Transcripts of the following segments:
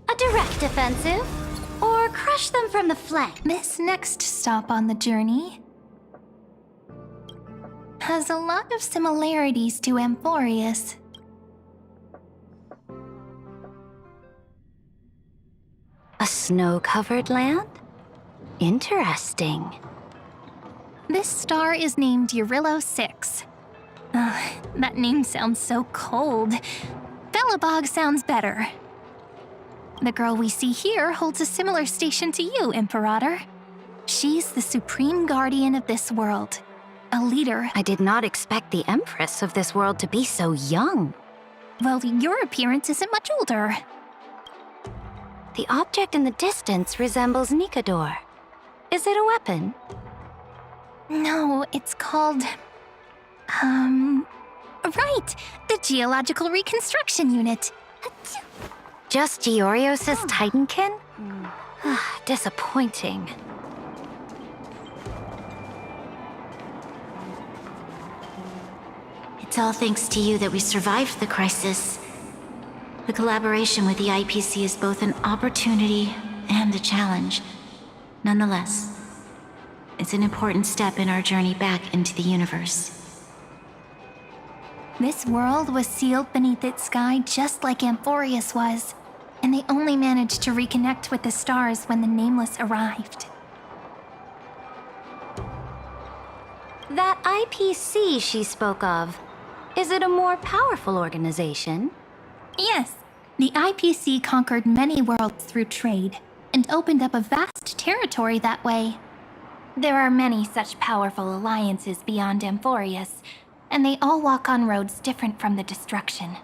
A direct offensive? Or crush them from the flank? This next stop on the journey has a lot of similarities to Amphorius. A snow-covered land? Interesting. This star is named Eurillo 6. That name sounds so cold. Belobog sounds better. The girl we see here holds a similar station to you, Imperator. She's the supreme guardian of this world. A leader. I did not expect the Empress of this world to be so young. Well, your appearance isn't much older. The object in the distance resembles Nikador. Is it a weapon? No, it's called... Right! The Geological Reconstruction Unit. Just Giorios' Titankin? Disappointing. It's all thanks to you that we survived the crisis. The collaboration with the IPC is both an opportunity and a challenge. Nonetheless, it's an important step in our journey back into the universe. This world was sealed beneath its sky just like Amphorius was, and they only managed to reconnect with the stars when the Nameless arrived. That IPC she spoke of, is it a more powerful organization? Yes, the IPC conquered many worlds through trade, and opened up a vast territory that way. There are many such powerful alliances beyond Amphorius, and they all walk on roads different from the destruction.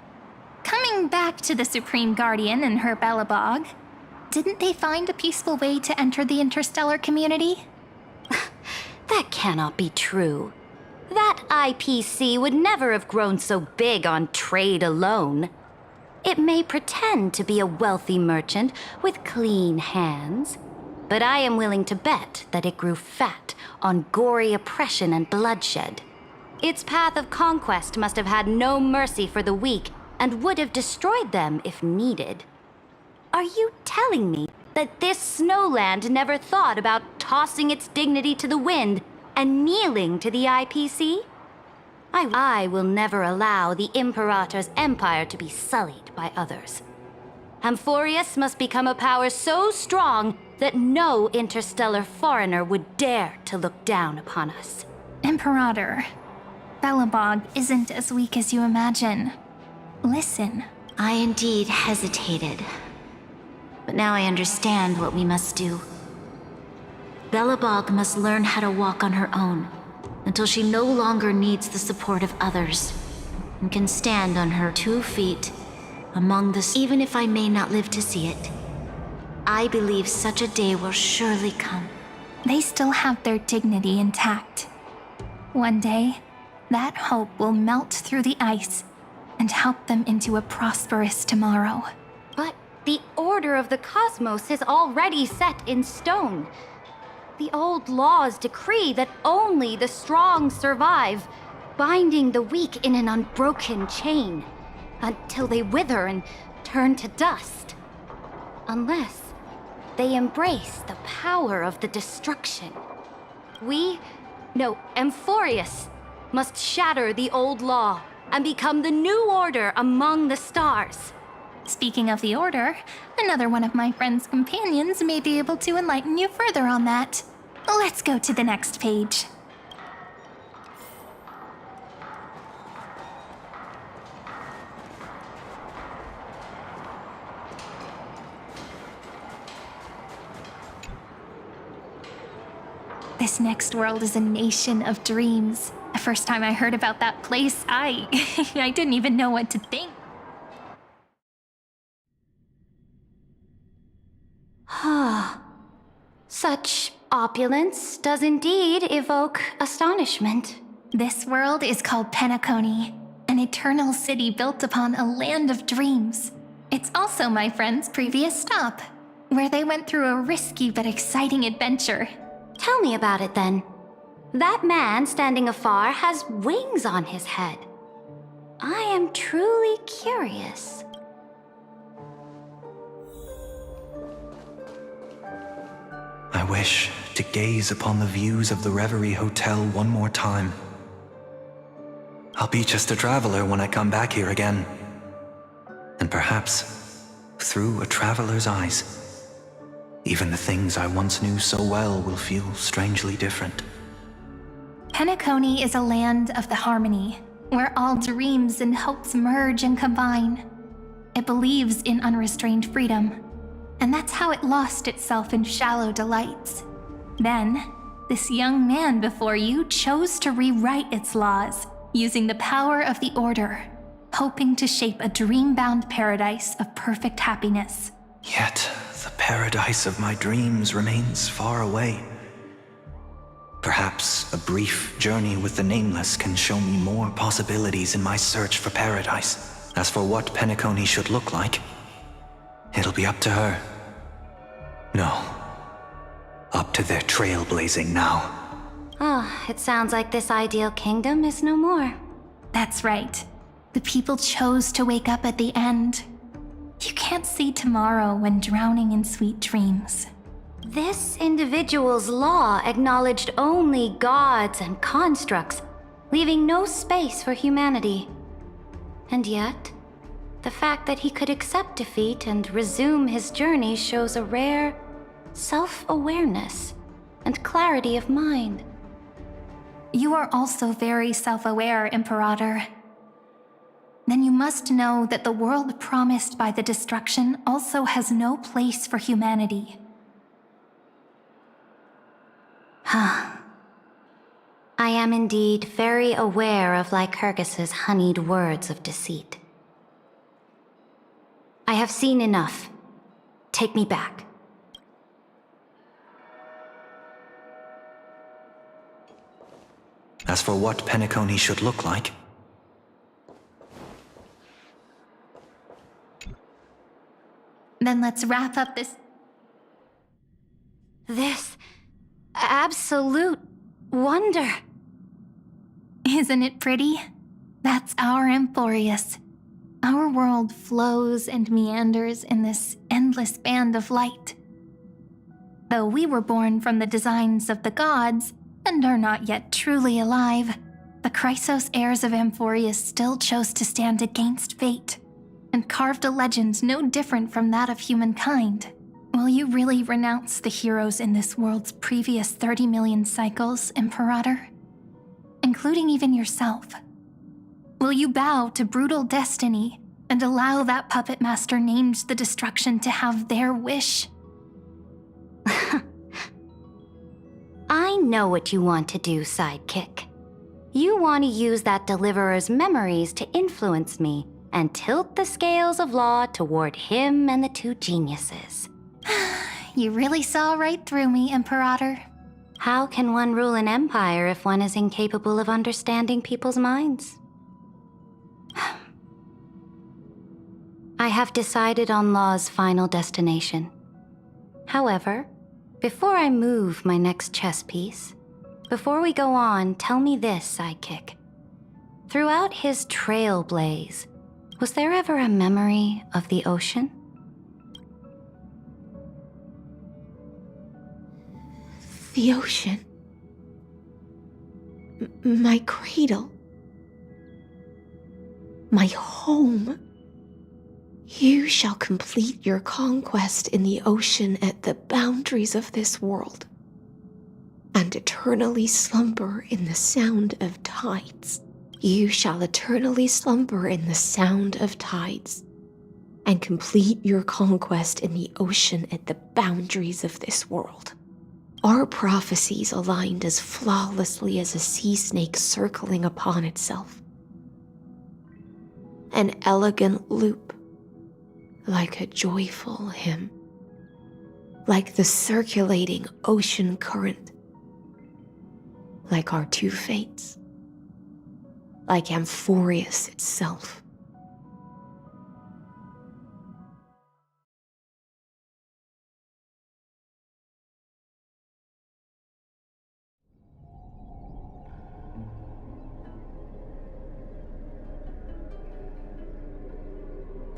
Coming back to the Supreme Guardian and her Belobog, didn't they find a peaceful way to enter the interstellar community? That cannot be true. That IPC would never have grown so big on trade alone. It may pretend to be a wealthy merchant with clean hands, but I am willing to bet that it grew fat on gory oppression and bloodshed. Its path of conquest must have had no mercy for the weak and would have destroyed them if needed. Are you telling me that this snowland never thought about tossing its dignity to the wind and kneeling to the IPC? I will never allow the Imperator's empire to be sullied by others. Amphorius must become a power so strong that no interstellar foreigner would dare to look down upon us. Imperator, Belobog isn't as weak as you imagine. Listen. I indeed hesitated, but now I understand what we must do. Belobog must learn how to walk on her own until she no longer needs the support of others and can stand on her 2 feet among the... Even if I may not live to see it, I believe such a day will surely come. They still have their dignity intact. One day, that hope will melt through the ice and help them into a prosperous tomorrow. But the order of the cosmos is already set in stone. The old laws decree that only the strong survive, binding the weak in an unbroken chain, until they wither and turn to dust. Unless they embrace the power of the destruction. Amphorius must shatter the old law and become the new order among the stars. Speaking of the Order, another one of my friend's companions may be able to enlighten you further on that. Let's go to the next page. This next world is a nation of dreams. The first time I heard about that place, I didn't even know what to think. Such opulence does indeed evoke astonishment. This world is called Penacony, an eternal city built upon a land of dreams. It's also my friend's previous stop, where they went through a risky but exciting adventure. Tell me about it then. That man standing afar has wings on his head. I am truly curious. I wish to gaze upon the views of the Reverie Hotel one more time. I'll be just a traveler when I come back here again. And perhaps, through a traveler's eyes, even the things I once knew so well will feel strangely different. Penacony is a land of the harmony, where all dreams and hopes merge and combine. It believes in unrestrained freedom, and that's how it lost itself in shallow delights. Then, this young man before you chose to rewrite its laws, using the power of the Order, hoping to shape a dream-bound paradise of perfect happiness. Yet, the paradise of my dreams remains far away. Perhaps a brief journey with the Nameless can show me more possibilities in my search for paradise. As for what Penacony should look like, it'll be up to her. No, up to their trailblazing now. Oh, it sounds like this ideal kingdom is no more. That's right. The people chose to wake up at the end. You can't see tomorrow when drowning in sweet dreams. This individual's law acknowledged only gods and constructs, leaving no space for humanity. And yet, the fact that he could accept defeat and resume his journey shows a rare self-awareness and clarity of mind. You are also very self-aware, Imperator. Then you must know that the world promised by the destruction also has no place for humanity. I am indeed very aware of Lycurgus's honeyed words of deceit. I have seen enough. Take me back. As for what Penacony should look like, Then let's wrap up This absolute wonder. Isn't it pretty? That's our Amphorius. Our world flows and meanders in this endless band of light. Though we were born from the designs of the gods and are not yet truly alive, the Chrysos heirs of Amphorius still chose to stand against fate and carved a legend no different from that of humankind. Will you really renounce the heroes in this world's previous 30 million cycles, Imperator? Including even yourself. Will you bow to brutal destiny and allow that puppet master named the destruction to have their wish? I know what you want to do, sidekick. You want to use that deliverer's memories to influence me and tilt the scales of law toward him and the two geniuses. You really saw right through me, Imperator. How can one rule an empire if one is incapable of understanding people's minds? I have decided on Law's final destination. However, before I move my next chess piece, before we go on, tell me this, sidekick. Throughout his trailblaze, was there ever a memory of the ocean? The ocean. My cradle. My home. You shall complete your conquest in the ocean at the boundaries of this world, and eternally slumber in the sound of tides. You shall eternally slumber in the sound of tides, and complete your conquest in the ocean at the boundaries of this world. Our prophecies aligned as flawlessly as a sea snake circling upon itself. An elegant loop, like a joyful hymn, like the circulating ocean current, like our two fates, like Amphorius itself.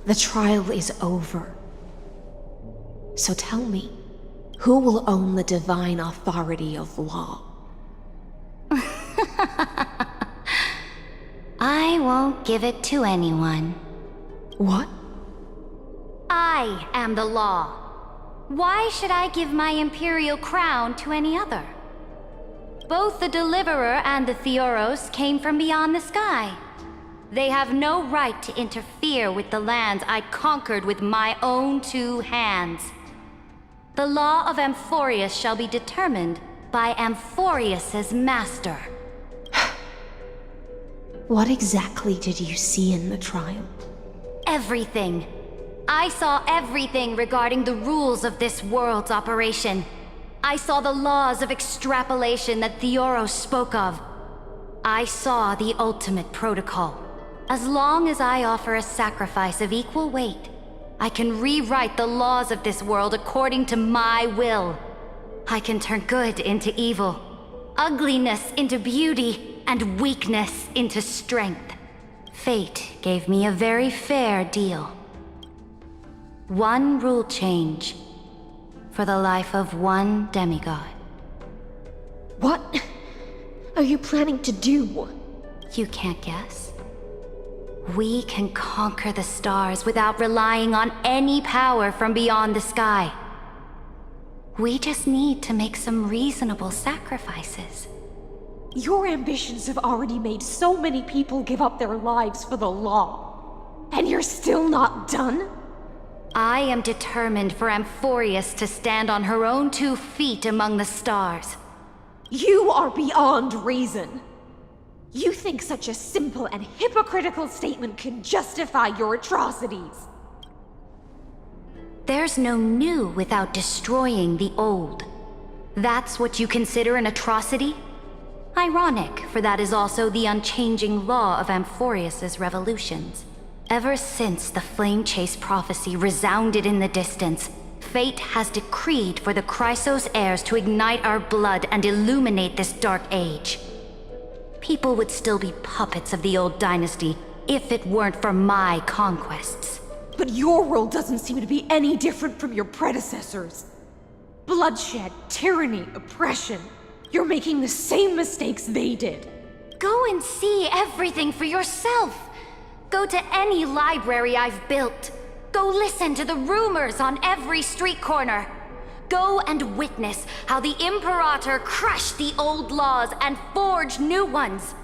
The trial is over. So tell me, who will own the divine authority of law? I won't give it to anyone. What? I am the law. Why should I give my imperial crown to any other? Both the Deliverer and the Theoros came from beyond the sky. They have no right to interfere with the lands I conquered with my own 2 hands. The law of Amphorius shall be determined by Amphorius's master. What exactly did you see in the trial? Everything. I saw everything regarding the rules of this world's operation. I saw the laws of extrapolation that Theoros spoke of. I saw the ultimate protocol. As long as I offer a sacrifice of equal weight, I can rewrite the laws of this world according to my will. I can turn good into evil, ugliness into beauty, and weakness into strength. Fate gave me a very fair deal. 1 rule change for the life of 1 demigod. What are you planning to do? You can't guess? We can conquer the stars without relying on any power from beyond the sky. We just need to make some reasonable sacrifices. Your ambitions have already made so many people give up their lives for the law. And you're still not done? I am determined for Amphorius to stand on her own 2 feet among the stars. You are beyond reason. You think such a simple and hypocritical statement can justify your atrocities. There's no new without destroying the old. That's what you consider an atrocity? Ironic, for that is also the unchanging law of Amphorius's revolutions. Ever since the Flame Chase prophecy resounded in the distance, fate has decreed for the Chrysos heirs to ignite our blood and illuminate this dark age. People would still be puppets of the old dynasty if it weren't for my conquests. But your world doesn't seem to be any different from your predecessors. Bloodshed, tyranny, oppression. You're making the same mistakes they did. Go and see everything for yourself. Go to any library I've built. Go listen to the rumors on every street corner. Go and witness how the Imperator crushed the old laws and forged new ones.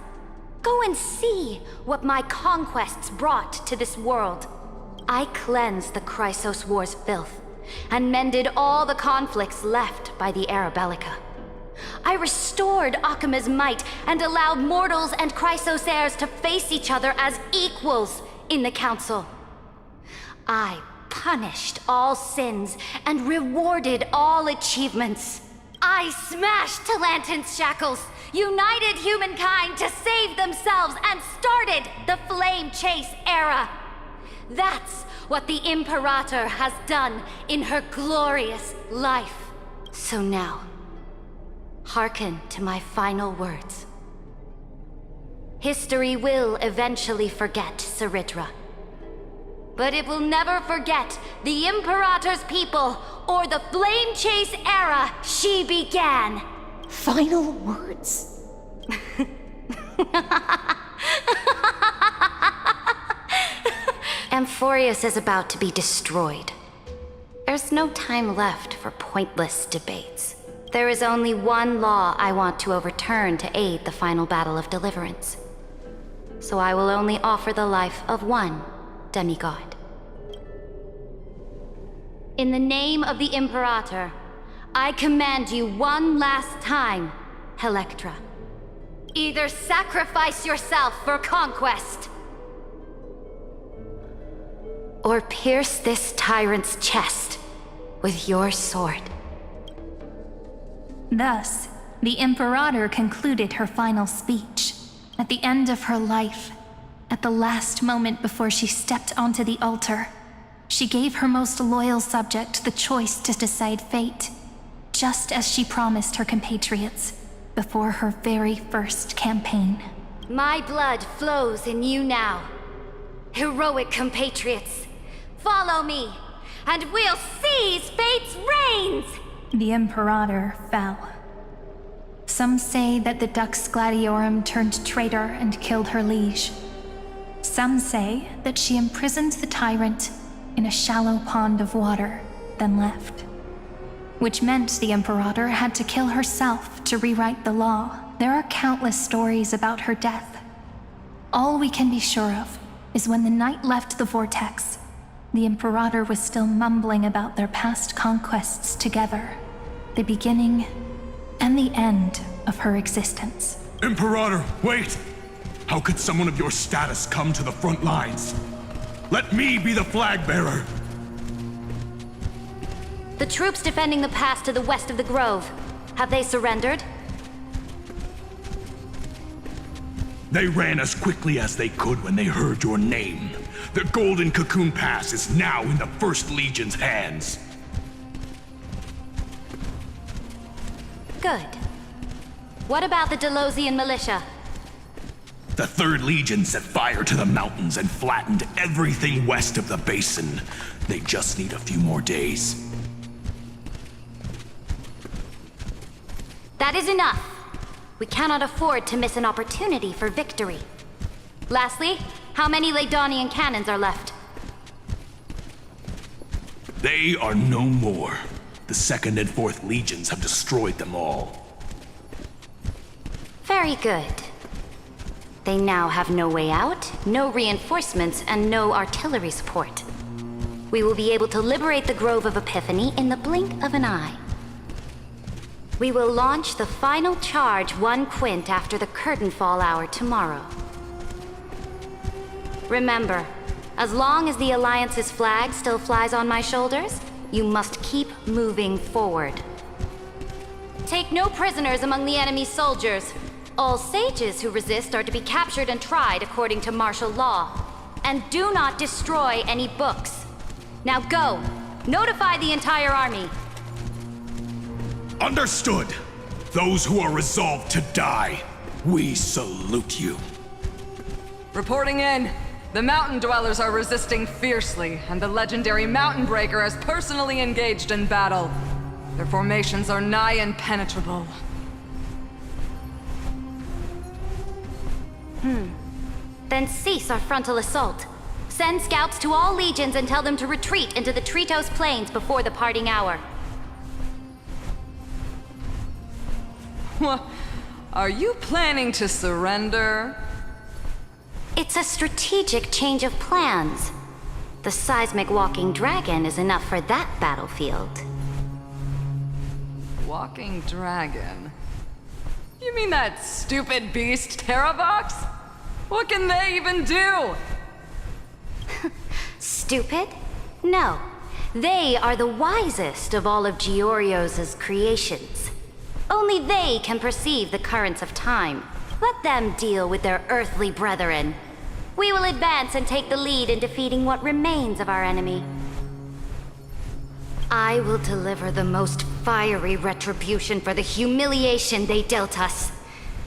Go and see what my conquests brought to this world. I cleansed the Chrysos War's filth and mended all the conflicts left by the Arabellica. I restored Akima's might and allowed mortals and Chrysos heirs to face each other as equals in the Council. I punished all sins and rewarded all achievements. I smashed Talantin's shackles, united humankind to save themselves, and started the Flame Chase era. That's what the Imperator has done in her glorious life. So now, hearken to my final words. History will eventually forget Saridra, but it will never forget the Imperator's people or the Flame Chase era she began. Final words? Amphorius is about to be destroyed. There's no time left for pointless debates. There is only one law I want to overturn to aid the final battle of deliverance. So I will only offer the life of one demigod. In the name of the Imperator, I command you one last time, Electra. Either sacrifice yourself for conquest, or pierce this tyrant's chest with your sword. Thus, the Imperator concluded her final speech. At the end of her life, at the last moment before she stepped onto the altar, she gave her most loyal subject the choice to decide fate, just as she promised her compatriots before her very first campaign. My blood flows in you now. Heroic compatriots, Follow me, and we'll seize fate's reins! The Imperator fell. Some say that the Dux Gladiorum turned traitor and killed her liege. Some say that she imprisoned the tyrant in a shallow pond of water, then left. Which meant the Imperator had to kill herself to rewrite the law. There are countless stories about her death. All we can be sure of is when the knight left the vortex, the Imperator was still mumbling about their past conquests together, the beginning and the end of her existence. Imperator, wait! How could someone of your status come to the front lines? Let me be the flag bearer! The troops defending the pass to the west of the grove, have they surrendered? They ran as quickly as they could when they heard your name. The Golden Cocoon Pass is now in the First Legion's hands. Good. What about the Delosian militia? The Third Legion set fire to the mountains and flattened everything west of the basin. They just need a few more days. That is enough. We cannot afford to miss an opportunity for victory. Lastly, how many Laydonian cannons are left? They are no more. The Second and Fourth Legions have destroyed them all. Very good. They now have no way out, no reinforcements, and no artillery support. We will be able to liberate the Grove of Epiphany in the blink of an eye. We will launch the final charge 1 quint after the curtain fall hour tomorrow. Remember, as long as the Alliance's flag still flies on my shoulders, you must keep moving forward. Take no prisoners among the enemy's soldiers. All sages who resist are to be captured and tried according to martial law. And do not destroy any books. Now go! Notify the entire army. Understood! Those who are resolved to die, we salute you. Reporting in. The mountain dwellers are resisting fiercely, and the legendary Mountain Breaker has personally engaged in battle. Their formations are nigh impenetrable. Then cease our frontal assault. Send scouts to all legions and tell them to retreat into the Tritos Plains before the parting hour. What? Are you planning to surrender? It's a strategic change of plans. The seismic walking dragon is enough for that battlefield. Walking dragon? You mean that stupid beast, Terravox? What can they even do? Stupid? No. They are the wisest of all of Giorio's creations. Only they can perceive the currents of time. Let them deal with their earthly brethren. We will advance and take the lead in defeating what remains of our enemy. I will deliver the most fiery retribution for the humiliation they dealt us,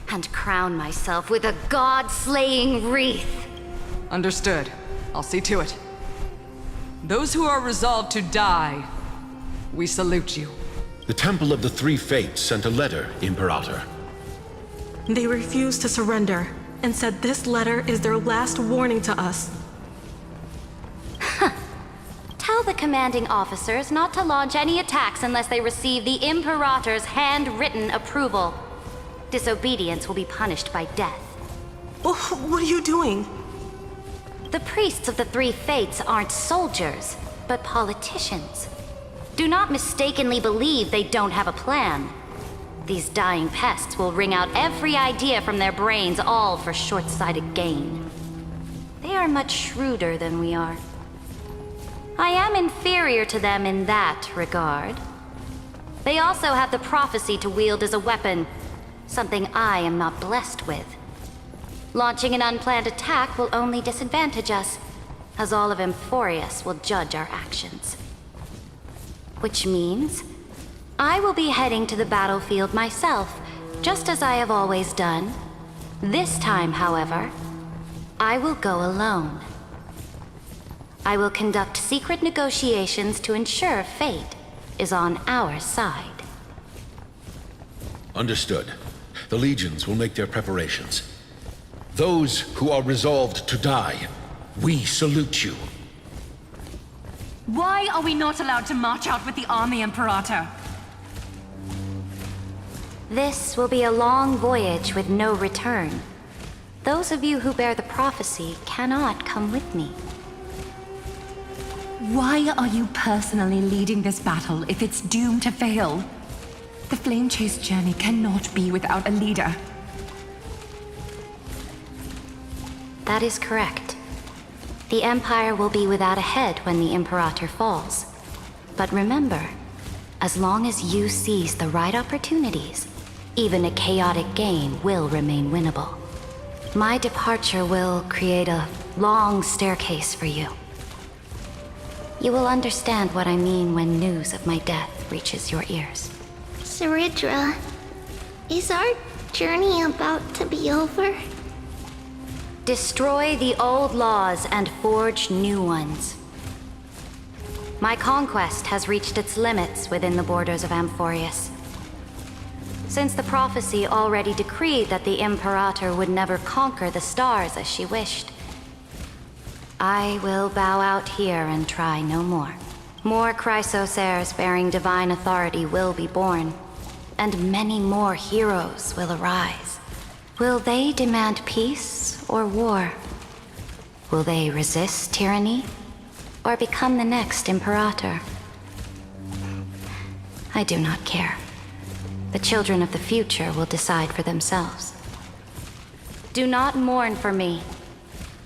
and crown myself with a god-slaying wreath. Understood. I'll see to it. Those who are resolved to die, we salute you. The Temple of the Three Fates sent a letter, Imperator. They refused to surrender and said this letter is their last warning to us. Tell the commanding officers not to launch any attacks unless they receive the Imperator's handwritten approval. Disobedience will be punished by death. What are you doing? The priests of the Three Fates aren't soldiers, but politicians. Do not mistakenly believe they don't have a plan. These dying pests will wring out every idea from their brains, all for short-sighted gain. They are much shrewder than we are. I am inferior to them in that regard. They also have the prophecy to wield as a weapon, something I am not blessed with. Launching an unplanned attack will only disadvantage us, as all of Emphorius will judge our actions. Which means I will be heading to the battlefield myself, just as I have always done. This time, however, I will go alone. I will conduct secret negotiations to ensure fate is on our side. Understood. The legions will make their preparations. Those who are resolved to die, we salute you. Why are we not allowed to march out with the army, Imperator? This will be a long voyage with no return. Those of you who bear the prophecy cannot come with me. Why are you personally leading this battle if it's doomed to fail? The Flame Chase journey cannot be without a leader. That is correct. The Empire will be without a head when the Imperator falls. But remember, as long as you seize the right opportunities, even a chaotic game will remain winnable. My departure will create a long staircase for you. You will understand what I mean when news of my death reaches your ears. Saridra, is our journey about to be over? Destroy the old laws and forge new ones. My conquest has reached its limits within the borders of Amphorius. Since the prophecy already decreed that the Imperator would never conquer the stars as she wished, I will bow out here and try no more. More Chrysosaurs bearing divine authority will be born, and many more heroes will arise. Will they demand peace or war? Will they resist tyranny or become the next Imperator? I do not care. The children of the future will decide for themselves. Do not mourn for me.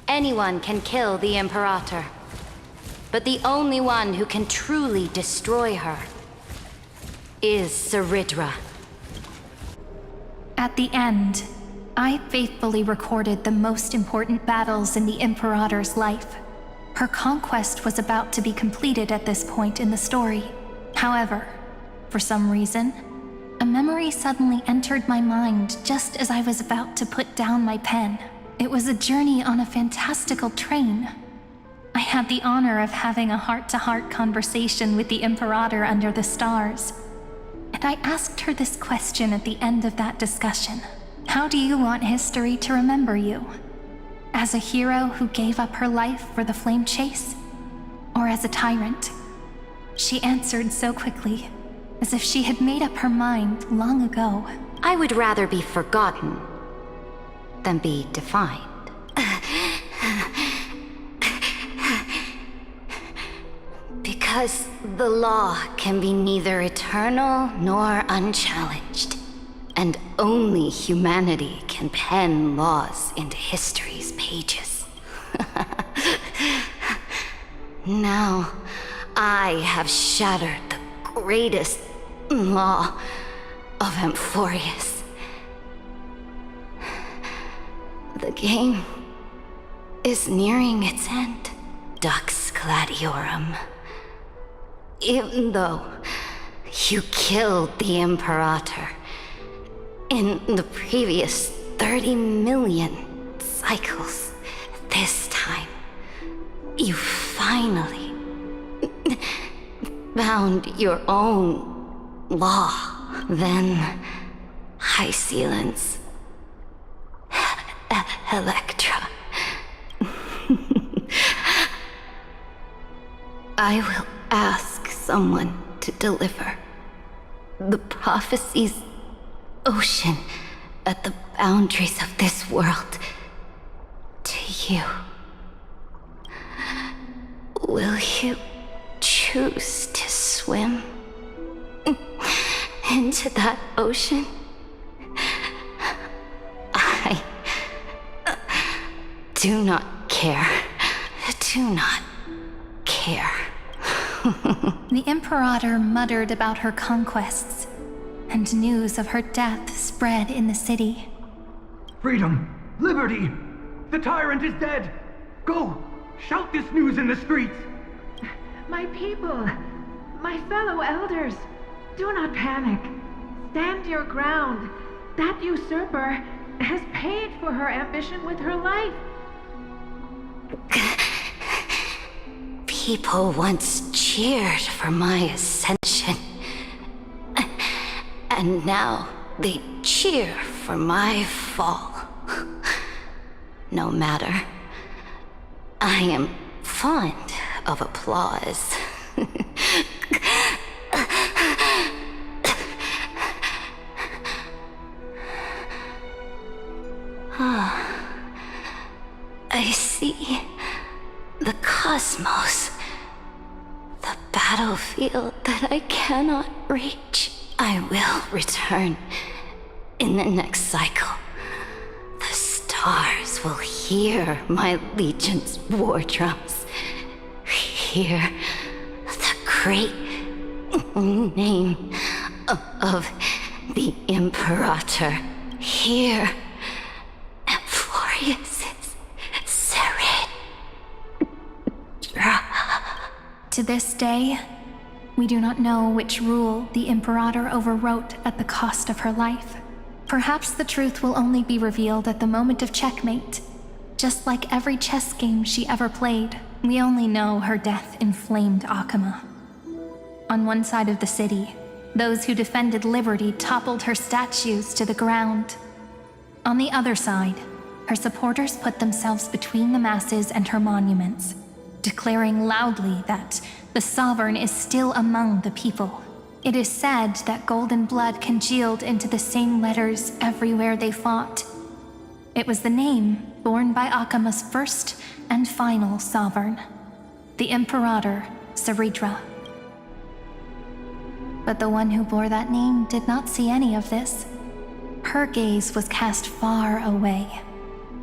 Anyone can kill the Imperator, but the only one who can truly destroy her is Saridra. At the end, I faithfully recorded the most important battles in the Imperator's life. Her conquest was about to be completed at this point in the story. However, for some reason, a memory suddenly entered my mind just as I was about to put down my pen. It was a journey on a fantastical train. I had the honor of having a heart-to-heart conversation with the Imperator under the stars. And I asked her this question at the end of that discussion. How do you want history to remember you? As a hero who gave up her life for the Flame Chase? Or as a tyrant? She answered so quickly, as if she had made up her mind long ago. I would rather be forgotten than be defined. Because the law can be neither eternal nor unchallenged, and only humanity can pen laws into history's pages. Now, I have shattered the greatest law of Amphorius. The game is nearing its end, Dux Gladiorum. Even though you killed the Imperator in the previous 30 million cycles, this time, you finally found your own law. Then, High Sealants, Electra. I will ask someone to deliver the prophecy's ocean at the boundaries of this world to you. Will you choose to swim into that ocean? I do not care. Do not care. The Imperator muttered about her conquests, and news of her death spread in the city. Freedom! Liberty! The tyrant is dead! Go! Shout this news in the streets! My people, my fellow elders, do not panic. Stand your ground. That usurper has paid for her ambition with her life. People once cheered for my ascension. And now they cheer for my fall. No matter. I am fond of applause. I see the cosmos, the battlefield that I cannot reach. I will return in the next cycle. The stars will hear my legion's war drums. Hear the great name of the Imperator. Hear Amphorius's serenade. To this day, we do not know which rule the Imperator overwrote at the cost of her life. Perhaps the truth will only be revealed at the moment of checkmate. Just like every chess game she ever played, we only know her death inflamed Akama. On one side of the city, those who defended liberty toppled her statues to the ground. On the other side, her supporters put themselves between the masses and her monuments, declaring loudly that the Sovereign is still among the people. It is said that golden blood congealed into the same letters everywhere they fought. It was the name borne by Akama's first and final Sovereign, the Imperator Saridra. But the one who bore that name did not see any of this. Her gaze was cast far away,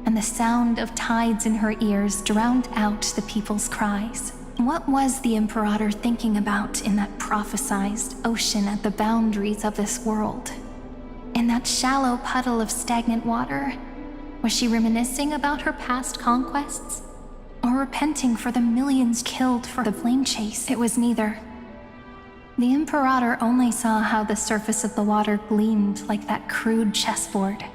and the sound of tides in her ears drowned out the people's cries. What was the Imperator thinking about in that prophesized ocean at the boundaries of this world? In that shallow puddle of stagnant water, was she reminiscing about her past conquests? Or repenting for the millions killed for the flame chase? It was neither. The Imperator only saw how the surface of the water gleamed like that crude chessboard,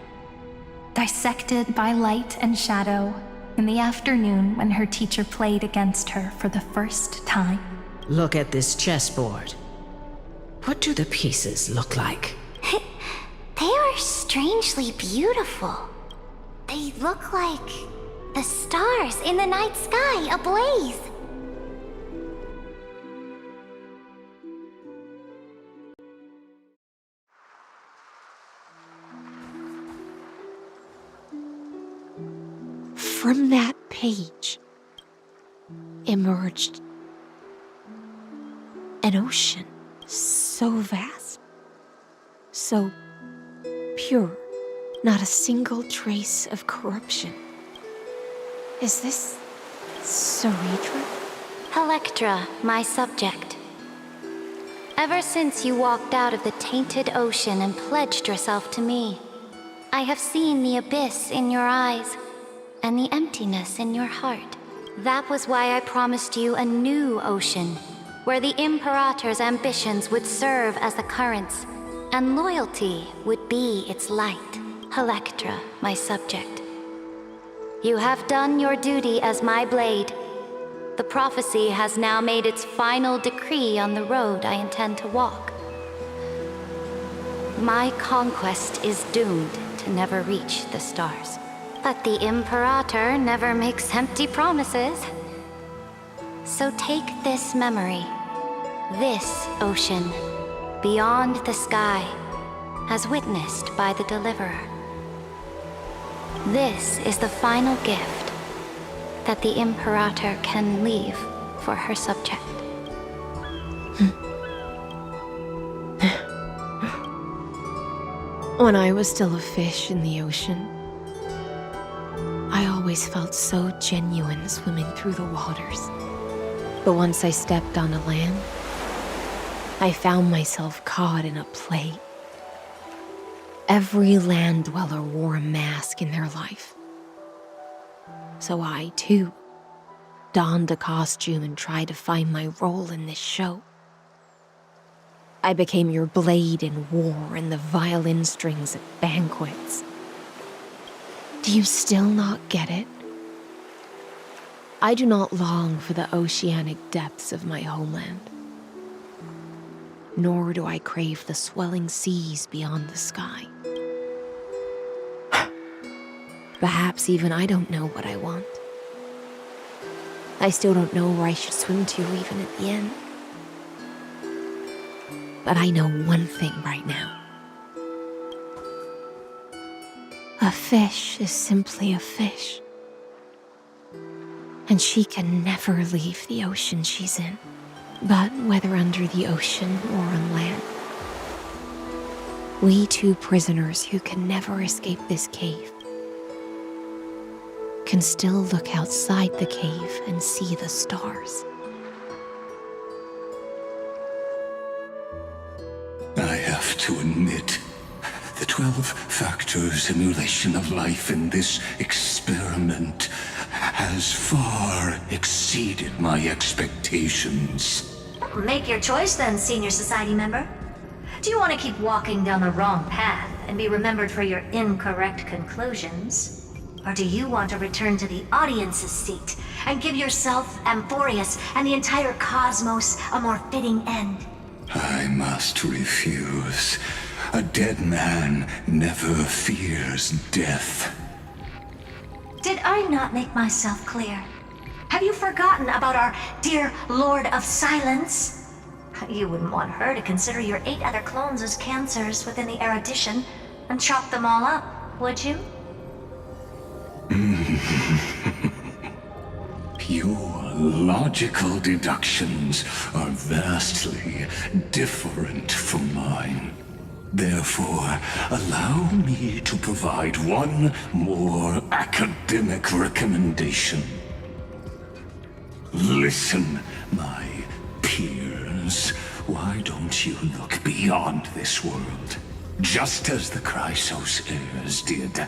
dissected by light and shadow in the afternoon when her teacher played against her for the first time. Look at this chessboard. What do the pieces look like? They are strangely beautiful. They look like the stars in the night sky ablaze. From that page emerged an ocean so vast, so pure, not a single trace of corruption. Is this Saridra? Electra, my subject. Ever since you walked out of the tainted ocean and pledged yourself to me, I have seen the abyss in your eyes and the emptiness in your heart. That was why I promised you a new ocean, where the Imperator's ambitions would serve as the currents, and loyalty would be its light. Electra, my subject. You have done your duty as my blade. The prophecy has now made its final decree on the road I intend to walk. My conquest is doomed to never reach the stars. But the Imperator never makes empty promises. So take this memory, this ocean, beyond the sky, as witnessed by the Deliverer. This is the final gift that the Imperator can leave for her subject. When I was still a fish in the ocean, I always felt so genuine swimming through the waters. But once I stepped onto land, I found myself caught in a play. Every land dweller wore a mask in their life. So I, too, donned a costume and tried to find my role in this show. I became your blade in war and the violin strings at banquets. Do you still not get it? I do not long for the oceanic depths of my homeland, nor do I crave the swelling seas beyond the sky. Perhaps even I don't know what I want. I still don't know where I should swim to even at the end. But I know one thing right now. A fish is simply a fish. And she can never leave the ocean she's in. But whether under the ocean or on land, we two prisoners who can never escape this cave can still look outside the cave and see the stars. I have to admit, the 12-factor simulation of life in this experiment has far exceeded my expectations. Make your choice then, Senior Society member. Do you want to keep walking down the wrong path and be remembered for your incorrect conclusions? Or do you want to return to the audience's seat and give yourself, Amphorius, and the entire cosmos a more fitting end? I must refuse. A dead man never fears death. Did I not make myself clear? Have you forgotten about our dear Lord of Silence? You wouldn't want her to consider your 8 other clones as cancers within the erudition and chop them all up, would you? Your logical deductions are vastly different from mine. Therefore, allow me to provide one more academic recommendation. Listen, my peers. Why don't you look beyond this world? Just as the Chrysos heirs did.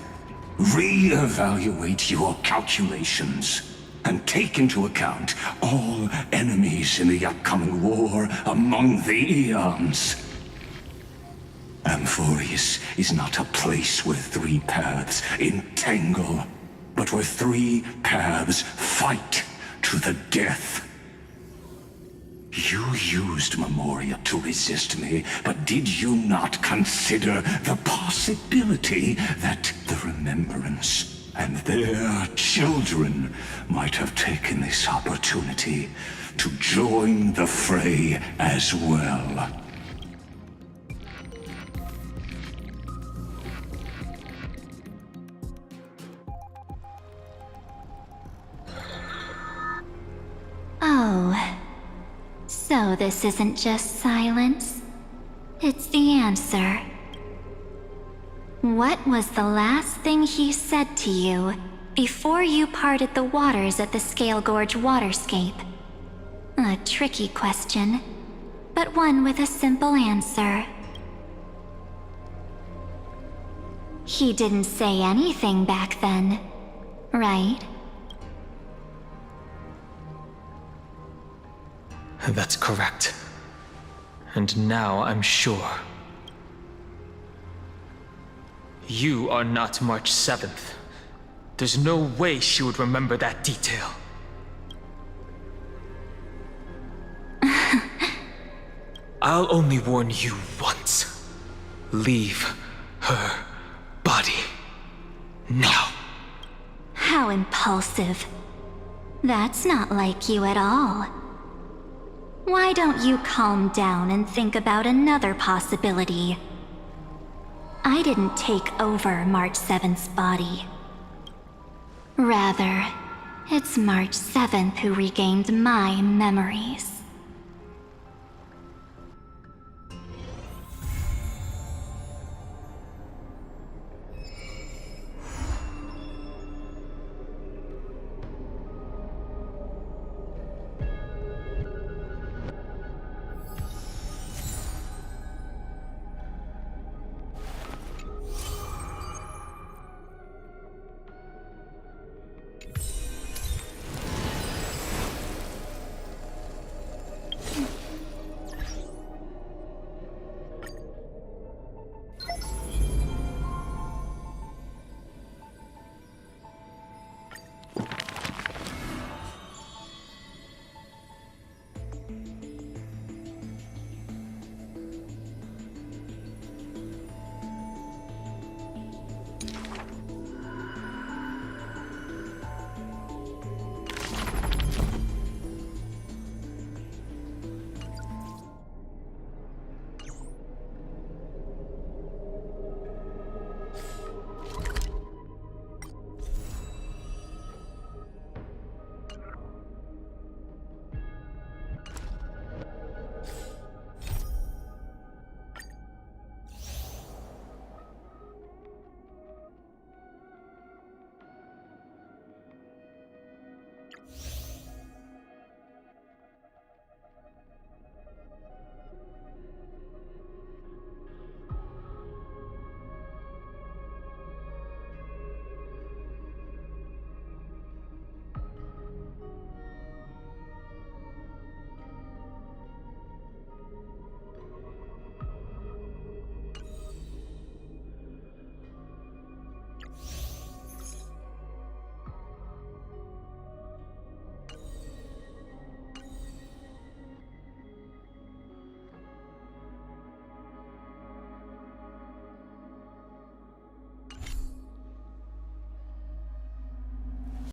Re-evaluate your calculations and take into account all enemies in the upcoming war among the eons. Amphorius is not a place where 3 paths entangle, but where 3 paths fight to the death. You used Memoria to resist me, but did you not consider the possibility that the Remembrance and their children might have taken this opportunity to join the fray as well? Oh, so this isn't just silence. It's the answer. What was the last thing he said to you before you parted the waters at the Scale Gorge waterscape? A tricky question, but one with a simple answer. He didn't say anything back then, right? That's correct. And now I'm sure. You are not March 7th. There's no way she would remember that detail. I'll only warn you once. Leave her body now. How impulsive. That's not like you at all. Why don't you calm down and think about another possibility? I didn't take over March 7th's body. Rather, it's March 7th who regained my memories.